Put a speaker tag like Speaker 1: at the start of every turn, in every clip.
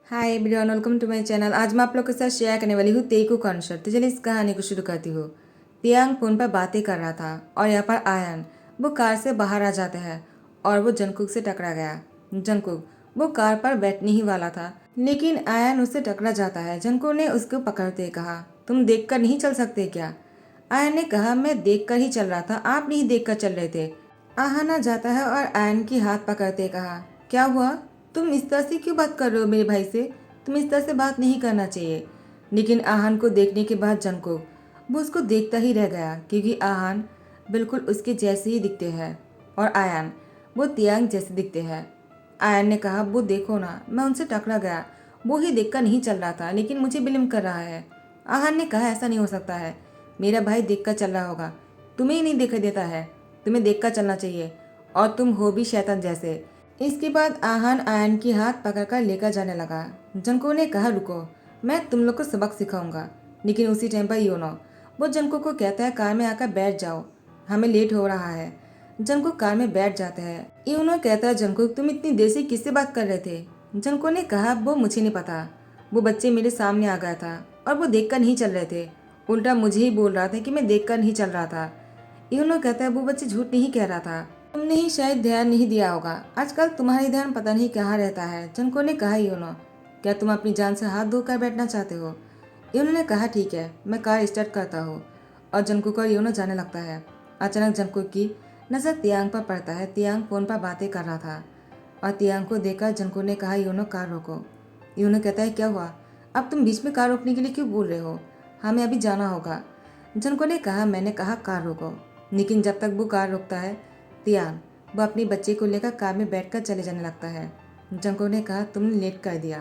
Speaker 1: Hi everyone, welcome to my channel. आज मैं आप लोग के साथ शेयर करने वाली हूँ तेईकू कॉन्सर्ट। तो चलिए इस कहानी को शुरू करती हूँ। तियांग फोन पर बातें कर रहा था और यहाँ पर आयन वो कार से बाहर आ जाते हैं और वो जंगकुक से टकरा गया। जंगकुक वो कार पर बैठने ही वाला था, लेकिन आयन उससे टकरा जाता है। जंगकुक ने उसको पकड़ते कहा, तुम देख कर नहीं चल सकते क्या? आयन ने कहा, मैं देख कर ही चल रहा था, आप नहीं देख कर चल रहे थे। आहान आ जाता है और आयन की हाथ पकड़ते कहा, क्या हुआ? तुम इस तरह से क्यों बात कर रहे हो मेरे भाई से? तुम इस तरह से बात नहीं करना चाहिए। लेकिन आहान को देखने के बाद जंगकुक वो उसको देखता ही रह गया, क्योंकि आहान बिल्कुल उसके जैसे ही दिखते हैं और आयन वो तियांग जैसे दिखते हैं। आयन ने कहा, वो देखो ना, मैं उनसे टकरा गया, वो ही देखकर नहीं चल रहा था, लेकिन मुझे ब्लेम कर रहा है। आहान ने कहा, ऐसा नहीं हो सकता है, मेरा भाई देखकर चल रहा होगा, तुम्हें ही नहीं दिखाई देता है, तुम्हें देखकर चलना चाहिए, और तुम हो भी शैतान जैसे। इसके बाद आहान आयन की हाथ पकड़कर लेकर जाने लगा। जंको ने कहा, रुको, मैं तुम लोग को सबक सिखाऊंगा। लेकिन उसी टाइम पर योनो वो जंको को कहता है, कार में आकर बैठ जाओ, हमें लेट हो रहा है। जंको कार में बैठ जाता है। योनो कहता है, जंको तुम इतनी देर से किससे बात कर रहे थे? जंको ने कहा, वो मुझे नहीं पता, वो बच्चे मेरे सामने आ गया था और वो देखकर नहीं चल रहे थे, उल्टा मुझे ही बोल रहा था कि मैं देखकर नहीं चल रहा था। यूनो कहता है, वो बच्चे झूठ नहीं कह रहा था, तुमने ही शायद ध्यान नहीं दिया होगा, आजकल तुम्हारा ध्यान पता नहीं कहाँ रहता है। जंको ने कहा, यूनो क्या तुम अपनी जान से हाथ धोकर बैठना चाहते हो? यूनो ने कहा, ठीक है, मैं कार स्टार्ट करता हूँ। और जंको और यूनो जाने लगता है। अचानक जंको की नजर तियांग पर पड़ता है। तियांग फोन पर बातें कर रहा था और तियांग को देखकर जंको ने कहा, यूनो कार रोको। यूनो कहता है, क्या हुआ? अब तुम बीच में कार रोकने के लिए क्यों बोल रहे हो? हमें अभी जाना होगा। जंको ने कहा, मैंने कहा कार रोको। लेकिन जब तक वो कार रोकता है, तियांग वो अपने बच्चे को लेकर कार में बैठकर चले जाने लगता है। जंको ने कहा, तुमने लेट कर दिया,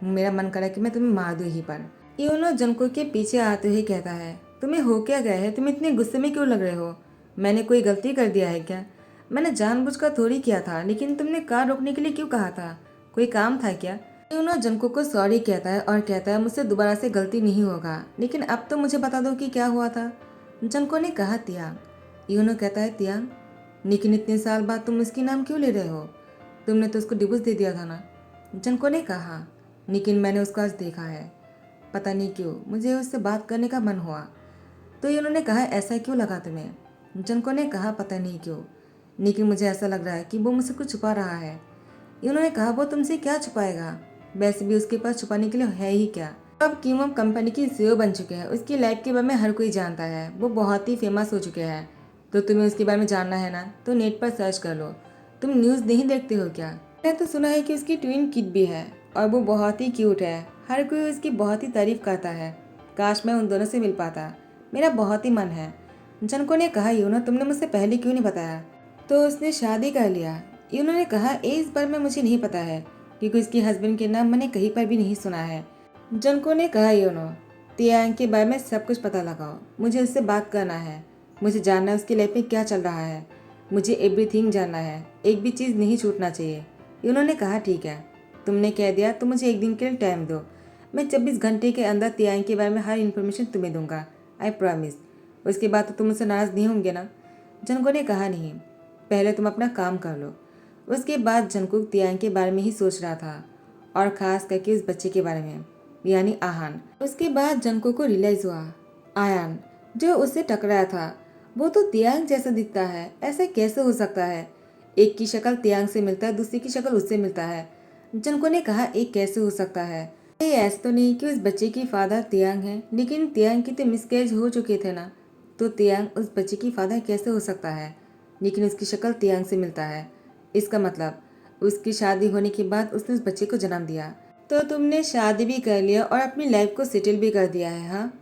Speaker 1: मेरा मन करा कि मैं तुम्हें मार दूं यहीं पर। यूनो जंको के पीछे आते हुए कहता है, तुम्हें हो क्या गया है? तुम इतने गुस्से में क्यों लग रहे हो? मैंने कोई गलती कर दिया है क्या? मैंने जानबूझकर थोड़ी किया था, लेकिन तुमने कार रोकने के लिए क्यों कहा था? कोई काम था क्या? यूनो जंको को सॉरी कहता है और कहता है, मुझसे दोबारा से गलती नहीं होगा, लेकिन अब तो मुझे बता दो कि क्या हुआ था। जंको ने कहा, तियांग। यूनो कहता है, तियांग, लेकिन इतने साल बाद तुम इसकी नाम क्यों ले रहे हो? तुमने तो उसको डिवोर्स दे दिया था ना? जंको ने कहा, लेकिन मैंने उसको आज देखा है, पता नहीं क्यों मुझे उससे बात करने का मन हुआ। तो उन्होंने कहा, ऐसा क्यों लगा तुम्हें? जंको ने कहा, पता नहीं क्यों, लेकिन मुझे ऐसा लग रहा है कि वो मुझसे कुछ छुपा रहा है। उन्होंने कहा, वो तुमसे क्या छुपाएगा? वैसे भी उसके पास छुपाने के लिए है ही क्या? अब कीमो कंपनी की सीईओ बन चुके हैं, उसकी लाइफ के बारे में हर कोई जानता है, वो बहुत ही फेमस हो चुके हैं। तो तुम्हें उसके बारे में जानना है ना, तो नेट पर सर्च कर लो। तुम न्यूज़ नहीं देखते हो क्या? मैंने तो सुना है कि उसकी ट्विन किड भी है और वो बहुत ही क्यूट है, हर कोई उसकी बहुत ही तारीफ करता है। काश मैं उन दोनों से मिल पाता, मेरा बहुत ही मन है। जनको ने कहा, यूनो तुमने मुझसे पहले क्यों नहीं बताया? तो उसने शादी कर लिया। यूनो ने कहा, इस बारे में मुझे नहीं पता है, क्योंकि उसके हस्बैंड के नाम मैंने कहीं पर भी नहीं सुना है। जंको ने कहा, यूनो तियांग के बारे में सब कुछ पता लगाओ, मुझे उससे बात करना है, मुझे जानना है उसकी लाइफ में क्या चल रहा है, मुझे एवरीथिंग जानना है, एक भी चीज़ नहीं छूटना चाहिए। उन्होंने कहा, ठीक है, तुमने कह दिया तो मुझे एक दिन के लिए टाइम दो, मैं 24 घंटे के अंदर तियांग के बारे में हर इन्फॉर्मेशन तुम्हें दूंगा, आई प्रॉमिस। उसके बाद तो तुम मुझसे नाराज़ नहीं होंगे ना? जंको ने कहा, नहीं, पहले तुम अपना काम कर लो। उसके बाद जंकुक तियांग के बारे में ही सोच रहा था, और ख़ास करके उस बच्चे के बारे में, यानी आहान। उसके बाद जंको को रियलाइज़ हुआ, आयान जो उससे टकराया था वो तो तियांग जैसा दिखता है, ऐसा कैसे हो सकता है? एक की शक्ल तियांग से मिलता है, दूसरी की शक्ल उससे मिलता है। जंको ने कहा, एक कैसे हो सकता है? ये ऐसा तो नहीं कि उस बच्चे की फादर तियांग है, लेकिन तियांग की तो मिसकैरेज हो चुके थे ना, तो तियांग उस बच्चे की फादर कैसे हो सकता है? लेकिन उसकी शक्ल तियांग से मिलता है, इसका मतलब उसकी शादी होने के बाद उसने उस बच्चे को जन्म दिया। तो तुमने शादी भी कर लिया और अपनी लाइफ को सेटल भी कर दिया है, हाँ?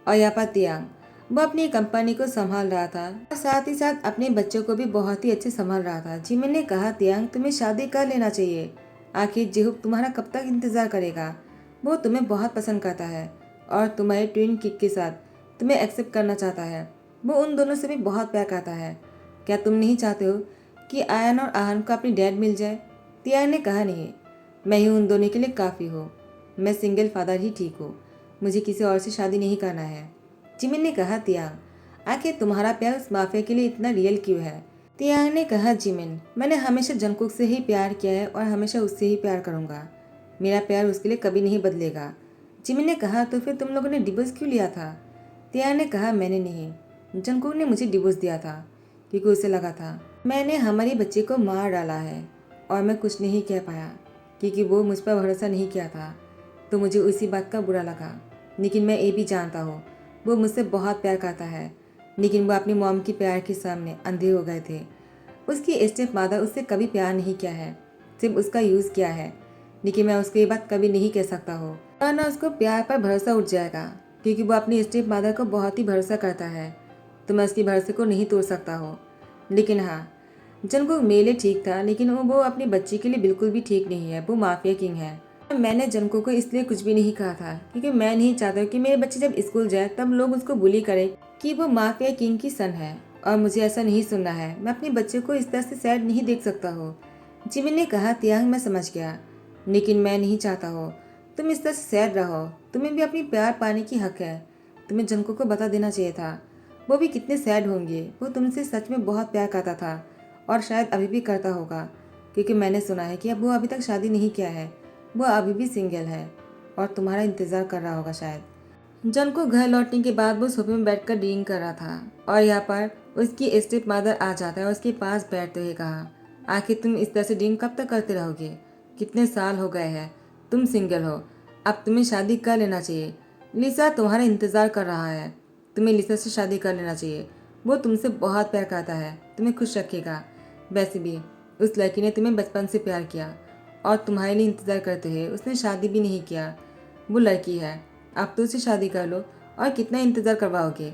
Speaker 1: और यहाँ पर तियांग वो अपनी कंपनी को संभाल रहा था और साथ ही साथ अपने बच्चों को भी बहुत ही अच्छे संभाल रहा था। जिमिन ने कहा, तियांग तुम्हें शादी कर लेना चाहिए, आखिर जेहुक तुम्हारा कब तक इंतजार करेगा? वो तुम्हें बहुत पसंद करता है और तुम्हारे ट्विन किड के साथ तुम्हें एक्सेप्ट करना चाहता है, वो उन दोनों से भी बहुत प्यार करता है। क्या तुम नहीं चाहते हो कि आयन और आहन को अपनी डैड मिल जाए? तियांग ने कहा, नहीं, मैं ही उन दोनों के लिए काफ़ी हूँ, मैं सिंगल फादर ही ठीक हूँ, मुझे किसी और से शादी नहीं करना है। जिमिन ने कहा, तियांग आखिर तुम्हारा प्यार उस माफिया के लिए इतना रियल क्यों है? तियांग ने कहा, जिमिन मैंने हमेशा जंकुक से ही प्यार किया है और हमेशा उससे ही प्यार करूंगा। मेरा प्यार उसके लिए कभी नहीं बदलेगा। जिमिन ने कहा, तो फिर तुम लोगों ने डिवोर्स क्यों लिया था? तियांग ने कहा, मैंने नहीं, जंगकुक ने मुझे डिवोर्स दिया था क्योंकि उसे लगा था मैंने हमारी बच्ची को मार डाला है और मैं कुछ नहीं कह पाया क्योंकि वो मुझ पर भरोसा नहीं किया था। तो मुझे उसी बात का बुरा लगा। लेकिन मैं ये भी जानता हूँ वो मुझसे बहुत प्यार करता है, लेकिन वो अपनी मॉम की प्यार के सामने अंधे हो गए थे। उसकी स्टेप मादर उससे कभी प्यार नहीं किया है, सिर्फ उसका यूज़ किया है। लेकिन मैं उसको ये बात कभी नहीं कह सकता हो, वरना उसको प्यार पर भरोसा उठ जाएगा क्योंकि वो अपनी स्टेप मादर को बहुत ही भरोसा करता है। तो मैं उसके भरोसे को नहीं तोड़ सकता हो। लेकिन हाँ, जंगकुक मेरे लिए ठीक था, लेकिन वो अपनी बच्ची के लिए बिल्कुल भी ठीक नहीं है। वो माफिया किंग है। मैंने जंगकुक को इसलिए कुछ भी नहीं कहा था क्योंकि मैं नहीं चाहता कि मेरे बच्चे जब स्कूल जाए तब लोग उसको बुली करें कि वो माफिया किंग की सन है, और मुझे ऐसा नहीं सुनना है। मैं अपने बच्चे को इस तरह से सैड नहीं देख सकता हो। जिमिन ने कहा, तियांग मैं समझ गया, लेकिन मैं नहीं चाहता हो तुम इस तरह से सैड रहो। तुम्हें भी अपनी प्यार पाने की हक है। तुम्हें जंगकुक को बता देना चाहिए था। वो भी कितने सैड होंगे। वो तुमसे सच में बहुत प्यार करता था और शायद अभी भी करता होगा क्योंकि मैंने सुना है कि अब वो अभी तक शादी नहीं किया है। वो अभी भी सिंगल है और तुम्हारा इंतज़ार कर रहा होगा शायद। जन को घर लौटने के बाद वो सोफे में बैठकर ड्रिंक कर रहा था और यहाँ पर उसकी स्टेप मदर आ जाता है और उसके पास बैठते हुए कहा, आखिर तुम इस तरह से ड्रिंक कब तक करते रहोगे? कितने साल हो गए हैं, तुम सिंगल हो, अब तुम्हें शादी कर लेना चाहिए। लिसा तुम्हारा इंतज़ार कर रहा है। तुम्हें लिसा से शादी कर लेना चाहिए। वो तुमसे बहुत प्यार करता है, तुम्हें खुश रखेगा। वैसे भी उस लड़की ने तुम्हें बचपन से प्यार किया और तुम्हारे लिए इंतज़ार करते हुए उसने शादी भी नहीं किया। वो लड़की है, आप तो उसे शादी कर लो और कितना इंतज़ार करवाओगे?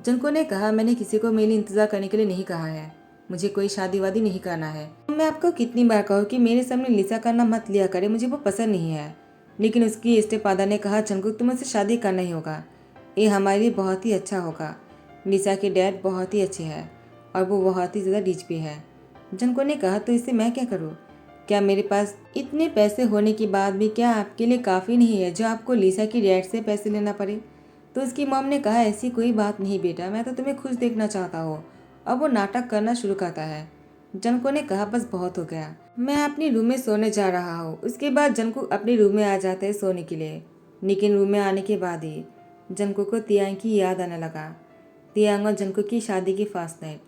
Speaker 1: जंको ने कहा, मैंने किसी को मेरे लिए इंतज़ार करने के लिए नहीं कहा है। मुझे कोई शादी वादी नहीं करना है। मैं आपको कितनी बार कहूँ कि मेरे सामने लिसा करना मत लिया करे, मुझे वो पसंद नहीं है। लेकिन उसकी स्टेपफादर ने कहा, जंको तुम्हें उससे शादी करना ही होगा। ये हमारे लिए बहुत ही अच्छा होगा। लिसा के डैड बहुत ही अच्छे हैं और वो बहुत ही ज़्यादा रिच भी है। जंको ने कहा, तो इससे मैं क्या करूँ? क्या मेरे पास इतने पैसे होने के बाद भी क्या आपके लिए काफ़ी नहीं है जो आपको लिसा की डैड से पैसे लेना पड़े? तो उसकी मॉम ने कहा, ऐसी कोई बात नहीं बेटा, मैं तो तुम्हें खुश देखना चाहता हूँ। और वो नाटक करना शुरू करता है। जंको ने कहा, बस बहुत हो गया, मैं अपने रूम में सोने जा रहा हूँ। उसके बाद जंको अपने रूम में आ जाता है सोने के लिए। लेकिन रूम में आने के बाद ही जंको को तियांग की याद आने लगा। तियांग और जंको की शादी की फर्स्ट नाइट,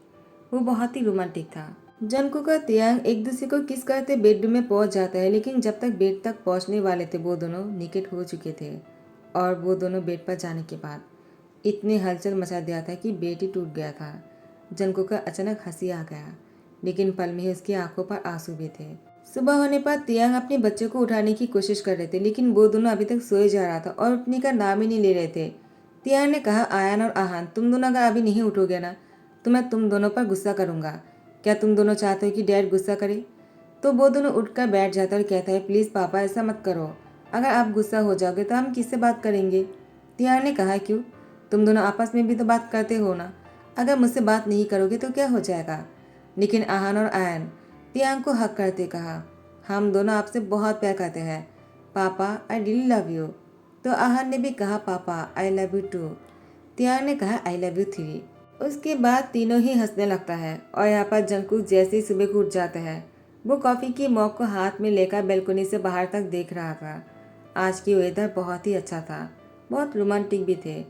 Speaker 1: वो बहुत ही रोमांटिक था। जंको का तियांग एक दूसरे को किस करते बेडरूम में पहुंच जाता है, लेकिन जब तक बेड तक पहुंचने वाले थे वो दोनों निकट हो चुके थे। और वो दोनों बेड पर जाने के बाद इतने हलचल मचा दिया था कि बेड ही टूट गया था। जंको का अचानक हंसी आ गया, लेकिन पल में ही उसकी आंखों पर आंसू भी थे। सुबह होने पर तियांग अपने बच्चे को उठाने की कोशिश कर रहे थे, लेकिन वो दोनों अभी तक सोए जा रहा था और उठने का नाम ही नहीं ले रहे थे। तियांग ने कहा, आयन और आहान, तुम दोनों अगर अभी नहीं उठोगे ना तो मैं तुम दोनों पर गुस्सा करूंगा। क्या तुम दोनों चाहते हो कि डैड गुस्सा करे? तो वो दोनों उठकर बैठ जाता है और कहता है, प्लीज़ पापा ऐसा मत करो। अगर आप गुस्सा हो जाओगे तो हम किससे बात करेंगे? तियांग ने कहा, क्यों, तुम दोनों आपस में भी तो बात करते हो ना। अगर मुझसे बात नहीं करोगे तो क्या हो जाएगा? लेकिन आहान और आयन तियांग को हक करते कहा, हम दोनों आपसे बहुत प्यार करते हैं पापा, आई रियली लव यू। तो आहान ने भी कहा, पापा आई लव यू टू। तियांग ने कहा, आई लव यू थ्री। उसके बाद तीनों ही हंसने लगता है और यहाँ पर जंकुक जैसे ही सुबह को उठ जाता है, वो कॉफ़ी की मॉग को हाथ में लेकर बैल्कनी से बाहर तक देख रहा था। आज की वेदर बहुत ही अच्छा था, बहुत रोमांटिक भी थे।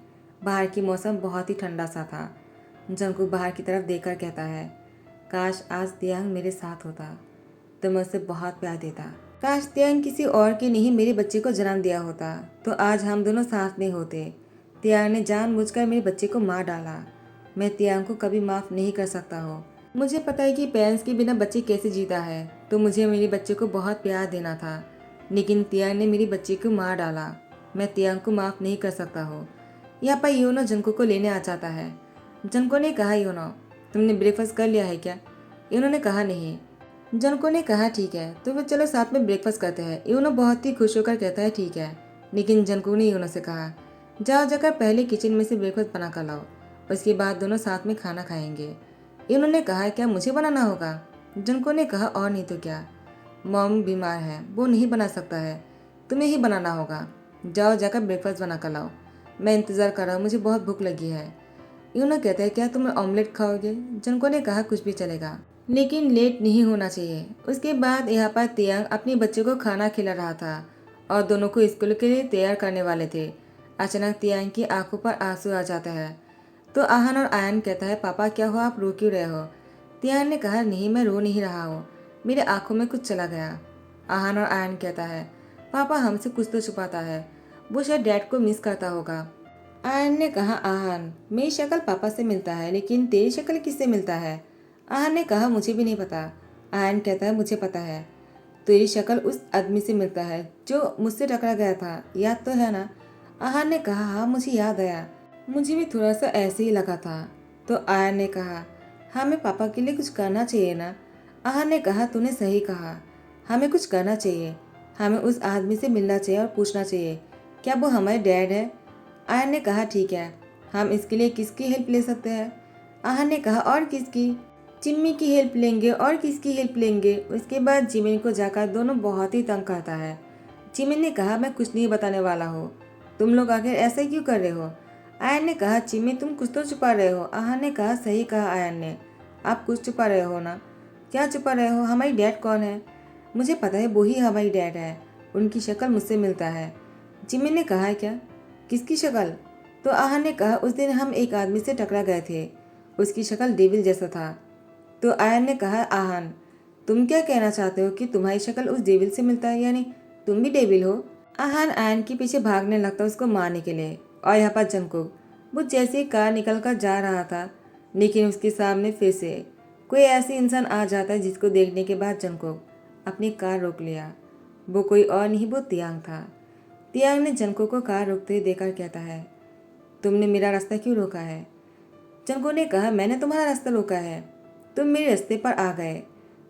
Speaker 1: बाहर की मौसम बहुत ही ठंडा सा था। जंकुक बाहर की तरफ देखकर कहता है, काश आज तियांग मेरे साथ होता तो मैं उससे बहुत प्यार देता। काश तियांग किसी और के नहीं मेरे बच्चे को जन्म दिया होता तो आज हम दोनों साथ में होते। तियांग ने जानबूझकर मेरे बच्चे को मार डाला। मैं तियांग को कभी माफ़ नहीं कर सकता हूँ। मुझे पता है कि पेरेंट्स के बिना बच्चे कैसे जीता है, तो मुझे मेरे बच्चे को बहुत प्यार देना था, लेकिन तियांग ने मेरे बच्चे को मार डाला। मैं तियांग को माफ़ नहीं कर सकता हूँ। यहाँ पर योनो जंको को लेने आ जाता है। जंको ने कहा, योनो तुमने ब्रेकफास्ट कर लिया है क्या? योनो ने कहा, नहीं। जंको ने कहा, ठीक है तो फिर चलो साथ में ब्रेकफास्ट करते हैं। योनो बहुत ही खुश होकर कहता है, ठीक है। लेकिन जंको ने योनो से कहा, जाओ जाकर पहले किचन में से ब्रेकफास्ट बना कर लाओ, उसके बाद दोनों साथ में खाना खाएंगे। इन्होंने कहा, क्या मुझे बनाना होगा? जंको ने कहा, और नहीं तो क्या, मॉम बीमार है, वो नहीं बना सकता है, तुम्हें ही बनाना होगा। जाओ जाकर ब्रेकफास्ट बना कर लाओ, मैं इंतज़ार कर रहा हूँ, मुझे बहुत भूख लगी है। यूनो कहते हैं, क्या तुम ऑमलेट खाओगे? जंको ने कहा, कुछ भी चलेगा, लेकिन लेट नहीं होना चाहिए। उसके बाद यहाँ पर तियांग अपने बच्चे को खाना खिला रहा था और दोनों को स्कूल के लिए तैयार करने वाले थे। अचानक तियांग की आंखों पर आंसू आ जाता है तो आहान और आयन कहता है, पापा क्या हुआ, आप रो क्यों रहे हो? तियांग ने कहा, नहीं मैं रो नहीं रहा हूँ, मेरे आंखों में कुछ चला गया। आहान और आयन कहता है, पापा हमसे कुछ तो छुपाता है, वो शायद डैड को मिस करता होगा। आयन ने कहा, आहान मेरी शक्ल पापा से मिलता है लेकिन तेरी शक्ल किससे मिलता है? आहान ने कहा, मुझे भी नहीं पता। आयन कहता है, मुझे पता है, तेरी शक्ल उस आदमी से मिलता है जो मुझसे टकरा गया था, याद तो है ना? आहान ने कहा, हाँ मुझे याद आया, मुझे भी थोड़ा सा ऐसे ही लगा था। तो आयन ने कहा, हमें पापा के लिए कुछ करना चाहिए ना? आहान ने कहा, तूने सही कहा, हमें कुछ करना चाहिए, हमें उस आदमी से मिलना चाहिए और पूछना चाहिए क्या वो हमारे डैड है। आयन ने कहा, ठीक है, हम इसके लिए किसकी हेल्प ले सकते हैं? आहान ने कहा, और किसकी? जिम्मी की हेल्प लेंगे, और किसकी हेल्प लेंगे? उसके बाद जिमिन को जाकर दोनों बहुत ही तंग करता है। जिमिन ने कहा, मैं कुछ नहीं बताने वाला हूँ, तुम लोग आखिर ऐसा क्यों कर रहे हो? आयन ने कहा, जिमी तुम कुछ तो छुपा रहे हो। आहान ने कहा, सही कहा आयन ने, आप कुछ छुपा रहे हो ना? क्या छुपा रहे हो? हमारी डैड कौन है? मुझे पता है वही हमारी डैड है, उनकी शक्ल मुझसे मिलता है। जिमी ने कहा, क्या? किसकी शक्ल? तो आहान ने कहा, उस दिन हम एक आदमी से टकरा गए थे, उसकी शक्ल डेविल जैसा था। तो आयन ने कहा, आहान तुम क्या कहना चाहते हो कि तुम्हारी शक्ल उस डेविल से मिलता है, यानी तुम भी डेविल हो? आहान आयन के पीछे भागने लगता उसको मारने के लिए। और यहाँ पर जंगकुक वो जैसे ही कार निकल कर जा रहा था, लेकिन उसके सामने फिर से कोई ऐसी इंसान आ जाता है जिसको देखने के बाद जंगकुक अपनी कार रोक लिया। वो कोई और नहीं, वो तियांग था। तियांग ने जंगकुक को कार रोकते हुए देखकर कहता है, तुमने मेरा रास्ता क्यों रोका है? जंगकुक ने कहा, मैंने तुम्हारा रास्ता रोका है, तुम मेरे रास्ते पर आ गए,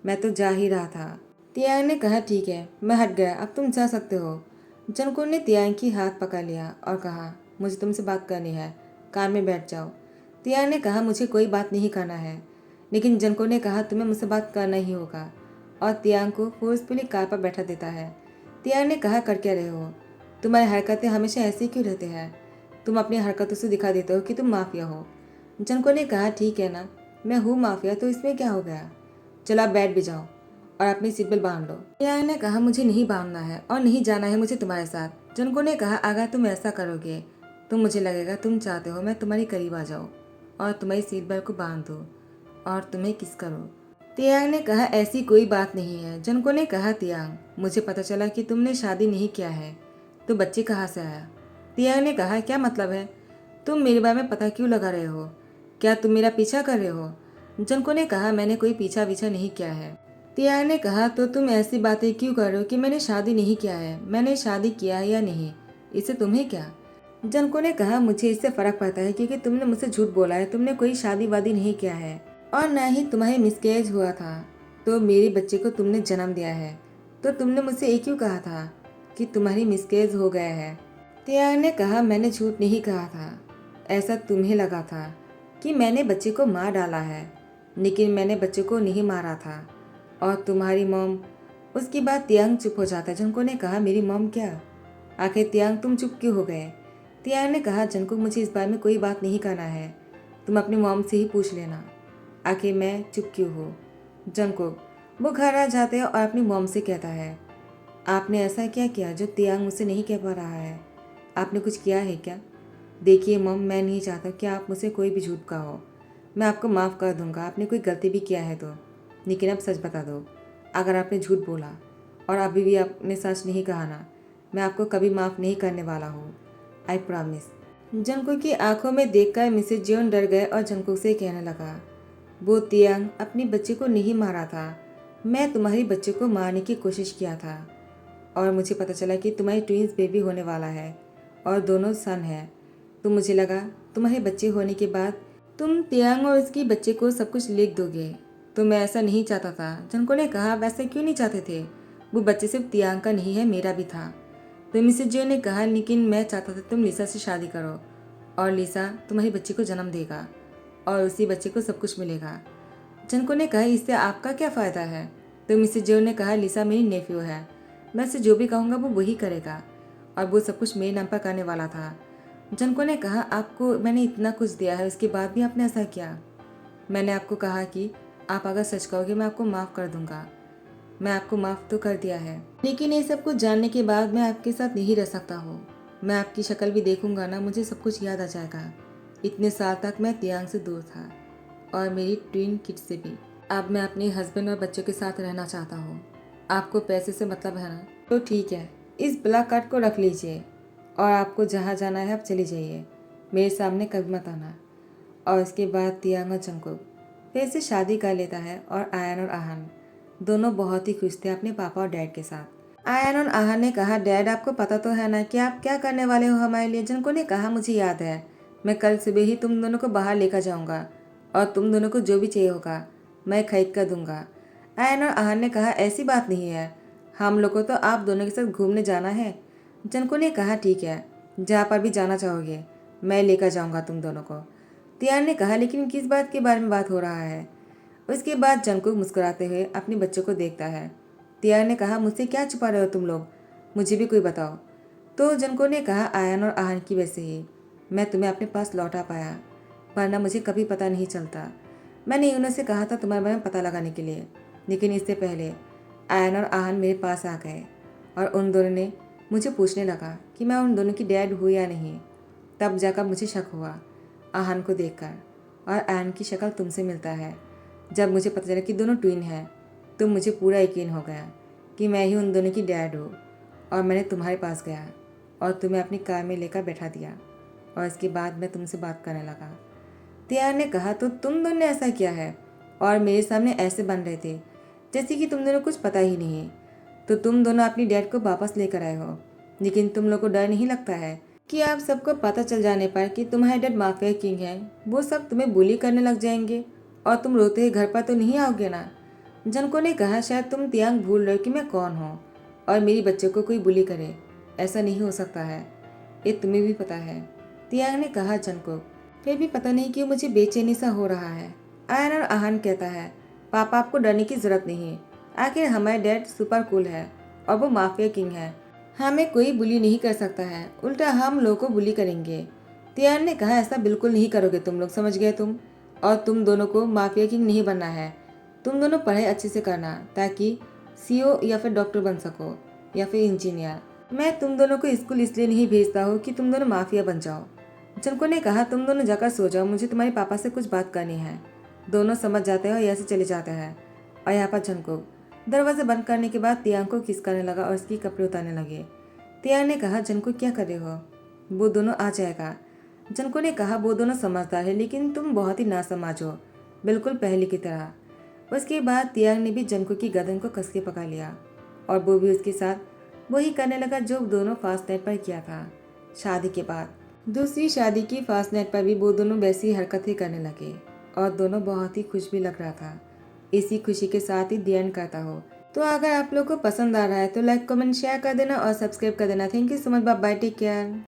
Speaker 1: मैं तो जा ही रहा था। तियांग ने कहा, ठीक है मैं हट गया, अब तुम जा सकते हो। जंगकुक ने तियांग की हाथ पकड़ लिया और कहा, मुझे तुमसे बात करनी है, कार में बैठ जाओ। तियांग ने कहा, मुझे कोई बात नहीं करना है। लेकिन जंगकुक ने कहा, तुम्हें मुझसे बात करना ही होगा, और तियांग को फोर्सफुली कार पर बैठा देता है। तियांग ने कहा, कर क्या रहे हो? तुम्हारी हरकतें हमेशा ऐसी क्यों रहते हैं? तुम अपनी हरकतों से दिखा देते हो कि तुम माफिया हो। जंगकुक ने कहा, ठीक है ना, मैं हूँ माफिया तो इसमें क्या हो गया, चलो आप बैठ भी जाओ और अपनी सीट बेल्ट बांध लो। तियांग ने कहा, मुझे नहीं बांधना है और नहीं जाना है मुझे तुम्हारे साथ। जंगकुक ने कहा, अगर तुम ऐसा करोगे तो मुझे लगेगा तुम चाहते हो मैं तुम्हारे करीब आ जाऊँ और तुम्हारी सीट बेल्ट को बांध दूँ और तुम्हें किस करूँ। तियांग ने कहा, ऐसी कोई बात नहीं है। जंगकुक ने कहा, तियांग मुझे पता चला कि तुमने शादी नहीं किया है, तो बच्चे कहाँ से आया? तियांग ने कहा, क्या मतलब है? तुम मेरे बारे में पता क्यों लगा रहे हो? क्या तुम मेरा पीछा कर रहे हो? जंगकुक ने कहा, मैंने कोई पीछा पीछा नहीं किया है। तियांग ने कहा, तो तुम ऐसी बातें क्यों कर रहे हो कि मैंने शादी नहीं किया है? मैंने शादी किया है या नहीं, इससे तुम्हें क्या? जंगकुक ने कहा, मुझे इससे फर्क पड़ता है क्योंकि तुमने मुझसे झूठ बोला है, तुमने कोई शादी वादी नहीं किया है और न ही तुम्हारी मिसकैरेज हुआ था, तो मेरे बच्चे को तुमने जन्म दिया है, तो तुमने मुझसे ये क्यों कहा था कि तुम्हारी मिसकैरेज हो गया है? तियांग ने कहा, मैंने झूठ नहीं कहा था, ऐसा तुम्हें लगा था कि मैंने बच्चे को मार डाला है, लेकिन मैंने बच्चे को नहीं मारा था। और तुम्हारी मॉम? उसकी बात तियांग चुप हो जाता है। जंगकुक ने कहा, मेरी मॉम क्या? आखिर तियांग तुम चुप क्यों हो गए? तियांग ने कहा, जंगकुक मुझे इस बारे में कोई बात नहीं करना है, तुम अपनी मॉम से ही पूछ लेना आखिर मैं चुप क्यों हूँ। जंगकुक वो घर आ जाते हैं और अपनी मॉम से कहता है, आपने ऐसा क्या किया जो तियांग मुझसे नहीं कह पा रहा है? आपने कुछ किया है क्या? देखिए मॉम, मैं नहीं चाहता कि आप मुझसे कोई भी झूठ कहो, मैं आपको माफ़ कर दूंगा, आपने कोई गलती भी किया है तो, लेकिन अब सच बता दो, अगर आपने झूठ बोला और अभी भी आपने सच नहीं कहा ना, मैं आपको कभी माफ़ नहीं करने वाला हूँ, आई प्रॉमिस। जंगकुक की आंखों में देखकर मिसेज जियोन डर गए और जंगकुक से कहने लगा, वो तियांग अपने बच्चे को नहीं मारा था, मैं तुम्हारी बच्चे को मारने की कोशिश किया था और मुझे पता चला कि तुम्हारी ट्विंस बेबी होने वाला है और दोनों सन है, तो मुझे लगा तुम्हारे बच्चे होने के बाद तुम तियांग और उसकी बच्चे को सब कुछ लिख दोगे, तो मैं ऐसा नहीं चाहता था। जंगकुक ने कहा, वैसे क्यों नहीं चाहते थे? वो बच्चे सिर्फ तियांग का नहीं है, मेरा भी था। तो मिसेज जियो ने कहा, लेकिन मैं चाहता था तुम लिसा से शादी करो और लिसा तुम्हारे बच्चे को जन्म देगा और उसी बच्चे को सब कुछ मिलेगा। जंगकुक ने कहा, इससे आपका क्या फ़ायदा है? तो मिसेज जियो ने कहा, लिसा मेरी नेफ्यू है, मैं उसे जो भी कहूँगा वो वही करेगा और वो सब कुछ मेरे नाम पर करने वाला था। जंगकुक ने कहा, आपको मैंने इतना कुछ दिया है, उसके बाद भी आपने ऐसा किया? मैंने आपको कहा कि आप अगर सच कहोगे मैं आपको माफ़ कर दूंगा। मैं आपको माफ़ तो कर दिया है, लेकिन ये सब कुछ जानने के बाद मैं आपके साथ नहीं रह सकता हूँ। मैं आपकी शक्ल भी देखूंगा ना, मुझे सब कुछ याद आ जाएगा। इतने साल तक मैं तियांग से दूर था और मेरी ट्विन किड से भी। अब मैं अपने हस्बैंड और बच्चों के साथ रहना चाहता हूँ। आपको पैसे से मतलब है ना? तो ठीक है, इस ब्लैक कार्ड को रख लीजिए और आपको जहाँ जाना है आप चली जाइए। मेरे सामने कभी मत आना। और उसके बाद तियांग और जंगकुक फिर से शादी कर लेता है और आयन और आहान दोनों बहुत ही खुश थे अपने पापा और डैड के साथ। आयन और आहान ने कहा, डैड आपको पता तो है ना कि आप क्या करने वाले हो हमारे लिए? जंगकुक ने कहा, मुझे याद है, मैं कल सुबह ही तुम दोनों को बाहर लेकर जाऊंगा और तुम दोनों को जो भी चाहिए होगा मैं खरीद कर दूंगा। आयन और आहान ने कहा, ऐसी बात नहीं है, हम लोग को तो आप दोनों के साथ घूमने जाना है। जंगकुक ने कहा, ठीक है, जहाँ पर भी जाना चाहोगे मैं लेकर जाऊंगा तुम दोनों को। तियान ने कहा, लेकिन किस बात के बारे में बात हो रहा है? उसके बाद जंगकुक मुस्कुराते हुए अपने बच्चों को देखता है। तियान ने कहा, मुझसे क्या छुपा रहे हो तुम लोग, मुझे भी कोई बताओ। तो जंगकुक ने कहा, आयन और आहान की वजह से ही मैं तुम्हें अपने पास लौटा पाया, वरना मुझे कभी पता नहीं चलता। मैंने यूनो से कहा था तुम्हारे बारे में पता लगाने के लिए, लेकिन इससे पहले आयन और आहान मेरे पास आ गए और उन दोनों ने मुझे पूछने लगा कि मैं उन दोनों की डैड हूँ या नहीं। तब जाकर मुझे शक हुआ आहान को देखकर और आयन की शक्ल तुमसे मिलता है। जब मुझे पता चला कि दोनों ट्विन हैं तो मुझे पूरा यकीन हो गया कि मैं ही उन दोनों की डैड हूँ और मैंने तुम्हारे पास गया और तुम्हें अपनी कार में लेकर बैठा दिया और इसके बाद मैं तुमसे बात करने लगा। तियार ने कहा, तो तुम दोनों ने ऐसा किया है और मेरे सामने ऐसे बन रहे थे जैसे कि तुम दोनों कुछ पता ही नहीं। तो तुम दोनों अपनी डैड को वापस लेकर आए हो, लेकिन तुम लोग को डर नहीं लगता है कि आप सबको पता चल जाने पर कि तुम्हारे डैड माफिया किंग है, वो सब तुम्हें बुली करने लग जाएंगे और तुम रोते हुए घर पर तो नहीं आओगे ना? जनको ने कहा, शायद तुम तियांग भूल रहे हो कि मैं कौन हूँ और मेरी बच्चों को कोई बुली करे, ऐसा नहीं हो सकता है, ये तुम्हें भी पता है। तियांग ने कहा, जनको फिर भी पता नहीं क्यों मुझे बेचैनी सा हो रहा है। आयन और आहान कहता है, पापा आपको डरने की जरूरत नहीं, आखिर हमारे डैड सुपर कूल है और वो माफिया किंग है, हमें कोई बुली नहीं कर सकता है, उल्टा हम लोगों को बुली करेंगे। तियान ने कहा, ऐसा बिल्कुल नहीं करोगे तुम लोग, समझ गए तुम? और तुम दोनों को माफिया किंग नहीं बनना है, तुम दोनों पढ़ाई अच्छे से करना ताकि सीओ या फिर डॉक्टर बन सको या फिर इंजीनियर। मैं तुम दोनों को स्कूल इसलिए नहीं भेजता हूँ कि तुम दोनों माफिया बन जाओ। जनको ने कहा, तुम दोनों जाकर सो जाओ, मुझे तुम्हारे पापा से कुछ बात करनी है। दोनों समझ जाते हैं और यहाँ से चले जाते हैं। और यहाँ पर जनको दरवाजा बंद करने के बाद तियांग को किस करने लगा और उसकी कपड़े उतारने लगे। तियांग ने कहा, जनको क्या कर रहे हो? वो दोनों आ जाएगा। जनको ने कहा, वो दोनों समझदार है लेकिन तुम बहुत ही नासमझ हो, बिल्कुल पहले की तरह। उसके बाद तियांग ने भी जनको की गर्दन को कस के पकड़ लिया और वो भी उसके साथ वही करने लगा जो दोनों फास्ट नाइट पर किया था शादी के बाद। दूसरी शादी की फास्ट नाइट पर भी वो दोनों वैसी हरकतें करने लगे और दोनों बहुत ही खुश भी लग रहा था। इसी खुशी के साथ ही दी एंड करता हो। तो अगर आप लोग को पसंद आ रहा है तो लाइक कमेंट शेयर कर देना और सब्सक्राइब कर देना। Thank you so much, bye bye, take care.